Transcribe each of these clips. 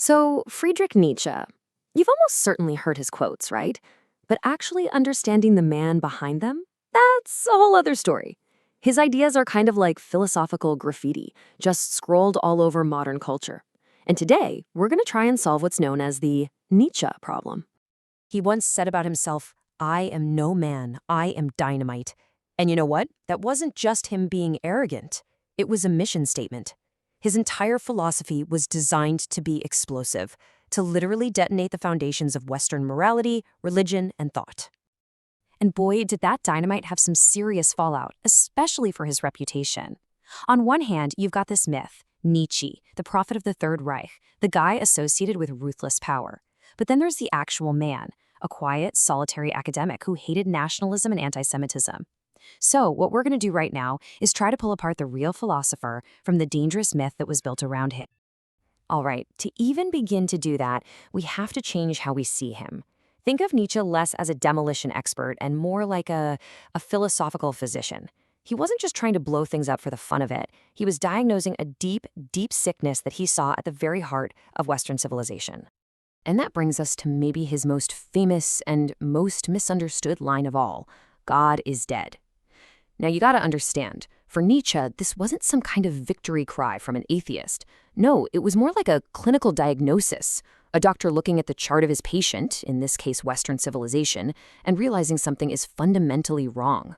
So, Friedrich Nietzsche, you've almost certainly heard his quotes, right? But actually understanding the man behind them? That's a whole other story. His ideas are kind of like philosophical graffiti, just scrolled all over modern culture. And today, we're going to try and solve what's known as the Nietzsche problem. He once said about himself, "I am no man, I am dynamite." And you know what? That wasn't just him being arrogant. It was a mission statement. His entire philosophy was designed to be explosive, to literally detonate the foundations of Western morality, religion, and thought. And boy, did that dynamite have some serious fallout, especially for his reputation. On one hand, you've got this myth, Nietzsche, the prophet of the Third Reich, the guy associated with ruthless power. But then there's the actual man, a quiet, solitary academic who hated nationalism and anti-Semitism. So what we're going to do right now is try to pull apart the real philosopher from the dangerous myth that was built around him. All right, to even begin to do that, we have to change how we see him. Think of Nietzsche less as a demolition expert and more like a philosophical physician. He wasn't just trying to blow things up for the fun of it. He was diagnosing a deep, deep sickness that he saw at the very heart of Western civilization. And that brings us to maybe his most famous and most misunderstood line of all, God is dead. Now you gotta understand, for Nietzsche, this wasn't some kind of victory cry from an atheist. No, it was more like a clinical diagnosis, a doctor looking at the chart of his patient, in this case Western civilization, and realizing something is fundamentally wrong.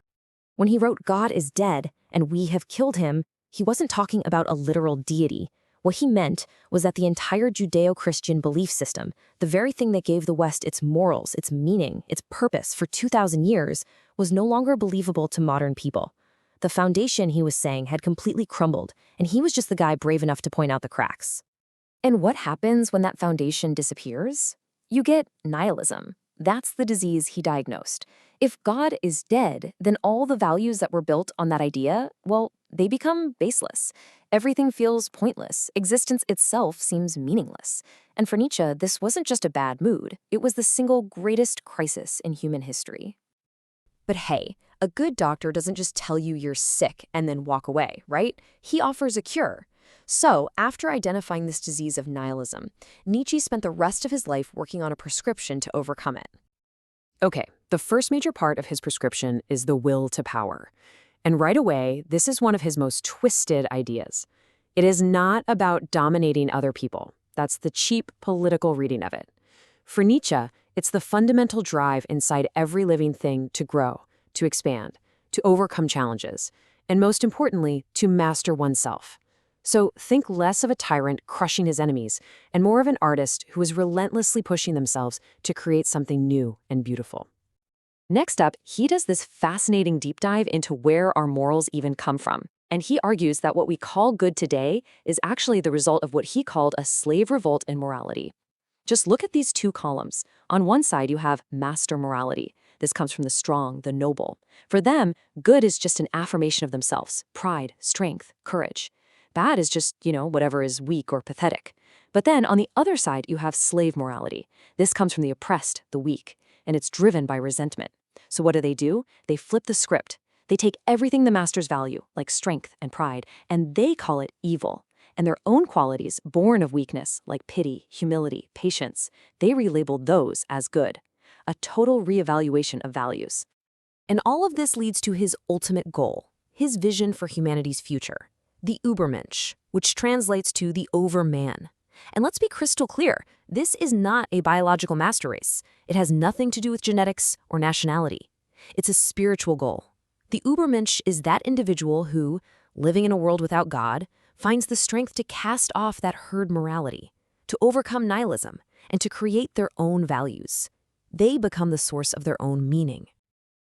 When he wrote God is dead and we have killed him, he wasn't talking about a literal deity. What he meant was that the entire Judeo-Christian belief system, the very thing that gave the West its morals, its meaning, its purpose for 2,000 years, was no longer believable to modern people. The foundation, he was saying, had completely crumbled, and he was just the guy brave enough to point out the cracks. And what happens when that foundation disappears? You get nihilism. That's the disease he diagnosed. If God is dead, then all the values that were built on that idea, well, they become baseless. Everything feels pointless. Existence itself seems meaningless. And for Nietzsche, this wasn't just a bad mood. It was the single greatest crisis in human history. But hey, a good doctor doesn't just tell you you're sick and then walk away, right? He offers a cure. So, after identifying this disease of nihilism, Nietzsche spent the rest of his life working on a prescription to overcome it. Okay, the first major part of his prescription is the will to power. And right away, this is one of his most twisted ideas. It is not about dominating other people. That's the cheap political reading of it. For Nietzsche, it's the fundamental drive inside every living thing to grow, to expand, to overcome challenges, and most importantly, to master oneself. So think less of a tyrant crushing his enemies and more of an artist who is relentlessly pushing themselves to create something new and beautiful. Next up, he does this fascinating deep dive into where our morals even come from. And he argues that what we call good today is actually the result of what he called a slave revolt in morality. Just look at these two columns. On one side, you have master morality. This comes from the strong, the noble. For them, good is just an affirmation of themselves, pride, strength, courage. Bad is just, whatever is weak or pathetic. But then on the other side, you have slave morality. This comes from the oppressed, the weak, and it's driven by resentment. So what do? They flip the script. They take everything the masters value, like strength and pride, and they call it evil. And their own qualities, born of weakness, like pity, humility, patience, they relabel those as good. A total reevaluation of values. And all of this leads to his ultimate goal, his vision for humanity's future. The Übermensch, which translates to the overman. And let's be crystal clear, this is not a biological master race. It has nothing to do with genetics or nationality. It's a spiritual goal. The Übermensch is that individual who, living in a world without God, finds the strength to cast off that herd morality, to overcome nihilism, and to create their own values. They become the source of their own meaning.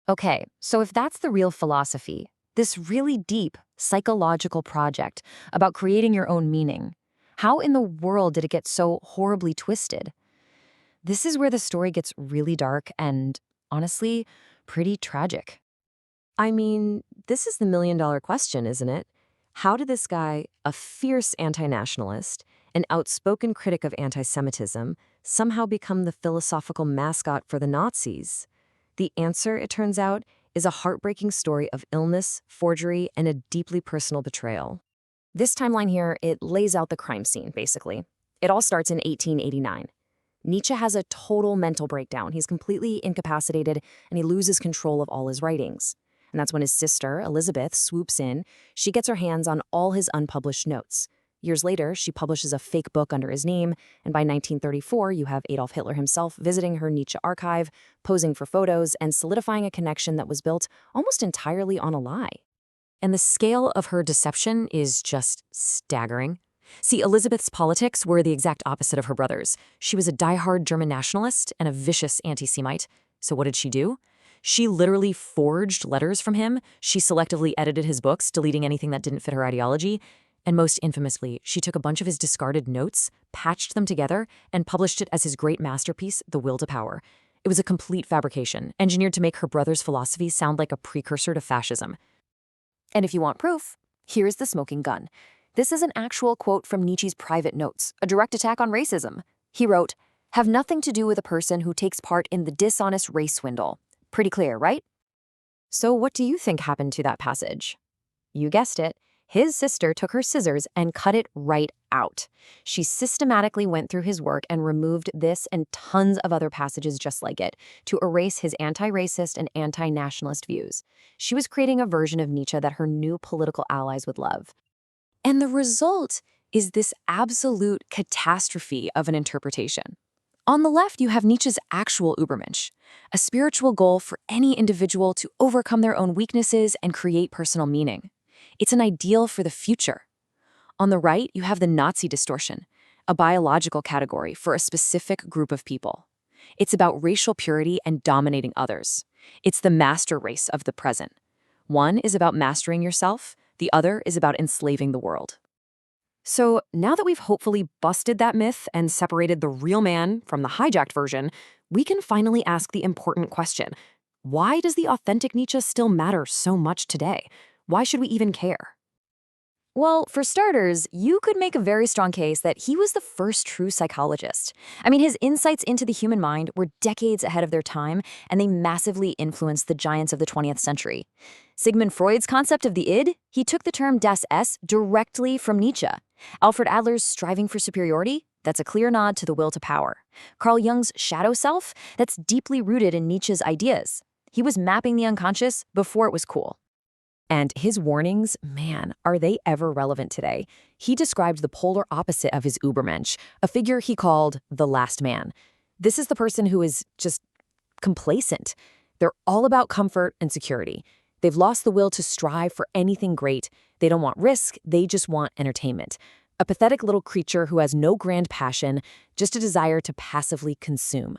Okay, so if that's the real philosophy, this really deep psychological project about creating your own meaning, how in the world did it get so horribly twisted? This is where the story gets really dark and, honestly, pretty tragic. I mean, this is the million-dollar question, isn't it? How did this guy, a fierce anti-nationalist, an outspoken critic of anti-Semitism, somehow become the philosophical mascot for the Nazis? The answer, it turns out, is a heartbreaking story of illness, forgery, and a deeply personal betrayal. This timeline here, it lays out the crime scene, basically. It all starts in 1889. Nietzsche has a total mental breakdown. He's completely incapacitated, and he loses control of all his writings. And that's when his sister, Elizabeth, swoops in. She gets her hands on all his unpublished notes. Years later, she publishes a fake book under his name, and by 1934, you have Adolf Hitler himself visiting her Nietzsche archive, posing for photos, and solidifying a connection that was built almost entirely on a lie. And the scale of her deception is just staggering. See, Elizabeth's politics were the exact opposite of her brother's. She was a diehard German nationalist and a vicious anti-Semite. So what did she do? She literally forged letters from him. She selectively edited his books, deleting anything that didn't fit her ideology. And most infamously, she took a bunch of his discarded notes, patched them together, and published it as his great masterpiece, The Will to Power. It was a complete fabrication, engineered to make her brother's philosophy sound like a precursor to fascism. And if you want proof, here's the smoking gun. This is an actual quote from Nietzsche's private notes, a direct attack on racism. He wrote, "Have nothing to do with a person who takes part in the dishonest race swindle." Pretty clear, right? So what do you think happened to that passage? You guessed it. His sister took her scissors and cut it right out. She systematically went through his work and removed this and tons of other passages just like it to erase his anti-racist and anti-nationalist views. She was creating a version of Nietzsche that her new political allies would love. And the result is this absolute catastrophe of an interpretation. On the left, you have Nietzsche's actual Übermensch, a spiritual goal for any individual to overcome their own weaknesses and create personal meaning. It's an ideal for the future. On the right, you have the Nazi distortion, a biological category for a specific group of people. It's about racial purity and dominating others. It's the master race of the present. One is about mastering yourself, the other is about enslaving the world. So now that we've hopefully busted that myth and separated the real man from the hijacked version, we can finally ask the important question. Why does the authentic Nietzsche still matter so much today? Why should we even care? Well, for starters, you could make a very strong case that he was the first true psychologist. I mean, his insights into the human mind were decades ahead of their time, and they massively influenced the giants of the 20th century. Sigmund Freud's concept of the id, he took the term das Es directly from Nietzsche. Alfred Adler's striving for superiority, that's a clear nod to the will to power. Carl Jung's shadow self, that's deeply rooted in Nietzsche's ideas. He was mapping the unconscious before it was cool. And his warnings, man, are they ever relevant today? He described the polar opposite of his Übermensch, a figure he called the last man. This is the person who is just complacent. They're all about comfort and security. They've lost the will to strive for anything great. They don't want risk, they just want entertainment. A pathetic little creature who has no grand passion, just a desire to passively consume.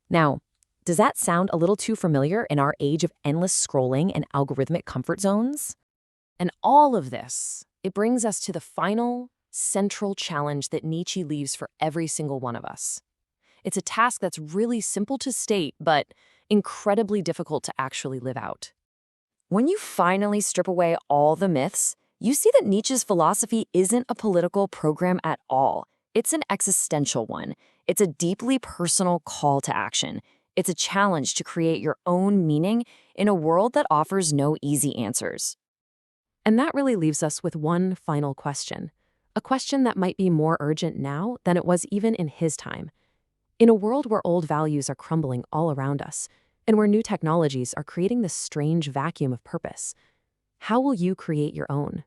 Now, does that sound a little too familiar in our age of endless scrolling and algorithmic comfort zones? And all of this, it brings us to the final, central challenge that Nietzsche leaves for every single one of us. It's a task that's really simple to state, but incredibly difficult to actually live out. When you finally strip away all the myths, you see that Nietzsche's philosophy isn't a political program at all. It's an existential one. It's a deeply personal call to action. It's a challenge to create your own meaning in a world that offers no easy answers. And that really leaves us with one final question, a question that might be more urgent now than it was even in his time. In a world where old values are crumbling all around us, and where new technologies are creating this strange vacuum of purpose, how will you create your own?